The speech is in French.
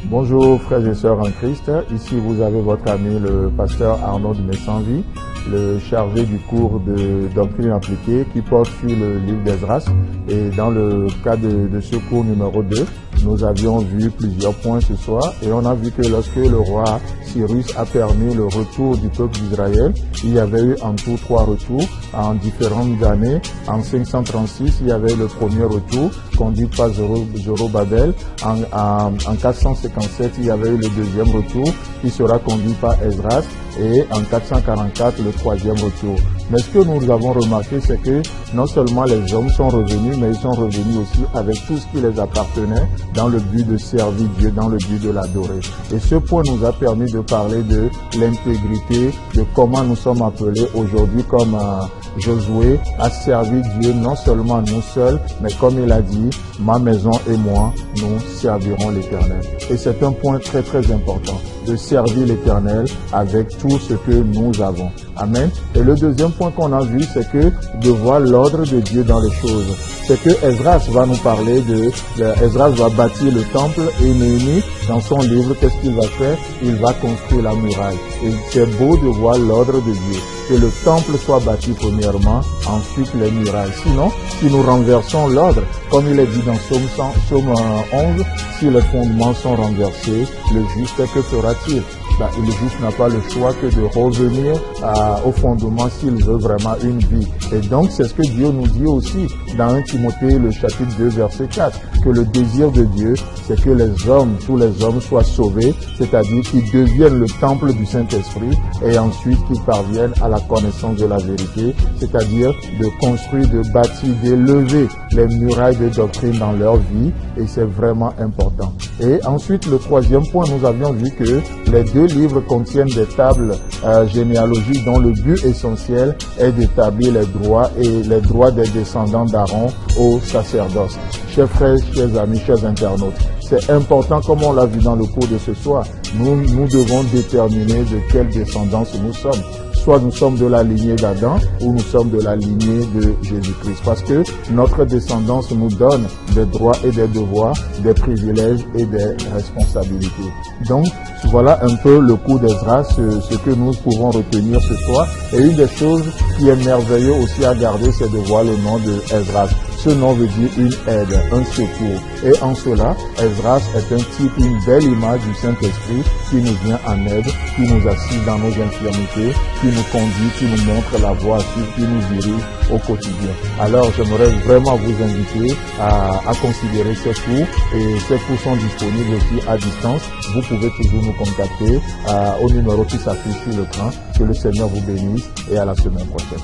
Bonjour frères et sœurs en Christ, ici vous avez votre ami le pasteur Arnaud de Messanvie, le chargé du cours de doctrine appliquée qui porte sur le livre d'Esdras. Et dans le cadre de ce cours numéro 2, nous avions vu plusieurs points ce soir et on a vu que lorsque le roi Cyrus a permis le retour du peuple d'Israël, il y avait eu en tout 3 retours en différentes années. En 536, il y avait le premier retour conduit par Zorobabel. En 457, il y avait eu le deuxième retour qui sera conduit par Esdras. Et en 444, le troisième retour. Mais ce que nous avons remarqué, c'est que non seulement les hommes sont revenus, mais ils sont revenus aussi avec tout ce qui les appartenait dans le but de servir Dieu, dans le but de l'adorer. Et ce point nous a permis de parler de l'intégrité, de comment nous sommes appelés aujourd'hui comme Josué à servir Dieu, non seulement nous seuls, mais comme il a dit, ma maison et moi, nous servirons l'Éternel. Et c'est un point très très important, de servir l'Éternel avec tout ce que nous avons. Amen. Et le deuxième point qu'on a vu, c'est que de voir l'ordre de Dieu dans les choses. C'est que Esdras va nous parler Esdras va bâtir le temple et Néhémie, dans son livre, qu'est-ce qu'il va faire? Il va construire la muraille. Et c'est beau de voir l'ordre de Dieu. Que le temple soit bâti premièrement, ensuite les murailles. Sinon, si nous renversons l'ordre, comme il est dit dans Psaume 11, si les fondements sont renversés, le juste, que fera-t-il? Le juste n'a pas le choix que de revenir au fondement s'il veut vraiment une vie. Et donc, c'est ce que Dieu nous dit aussi dans 1 Timothée, le chapitre 2, verset 4, que le désir de Dieu, c'est que les hommes, tous les hommes soient sauvés, c'est-à-dire qu'ils deviennent le temple du Saint-Esprit et ensuite qu'ils parviennent à la connaissance de la vérité, c'est-à-dire de construire, de bâtir, d'élever les murailles de doctrine dans leur vie, et c'est vraiment important. Et ensuite, le troisième point, nous avions vu que les 2 livres contiennent des tables généalogiques dont le but essentiel est d'établir les droits et les droits des descendants d'Aaron au sacerdoce. Chers frères, chers amis, chers internautes, c'est important, comme on l'a vu dans le cours de ce soir, nous devons déterminer de quelle descendance nous sommes. Soit nous sommes de la lignée d'Adam ou nous sommes de la lignée de Jésus-Christ. Parce que notre descendance nous donne des droits et des devoirs, des privilèges et des responsabilités. Donc, voilà un peu le cours d'Esdras, ce que nous pouvons retenir ce soir. Et une des choses qui est merveilleuse aussi à garder, c'est de voir le nom de Esdras. Ce nom veut dire une aide, un secours. Et en cela, Esdras est un type, une belle image du Saint-Esprit qui nous vient en aide, qui nous assiste dans nos infirmités, qui nous conduit, qui nous montre la voie à suivre, qui nous dirige au quotidien. Alors, j'aimerais vraiment vous inviter à considérer ces cours. Et ces cours sont disponibles aussi à distance. Vous pouvez toujours nous contacter au numéro qui s'affiche sur l'écran. Que le Seigneur vous bénisse et à la semaine prochaine.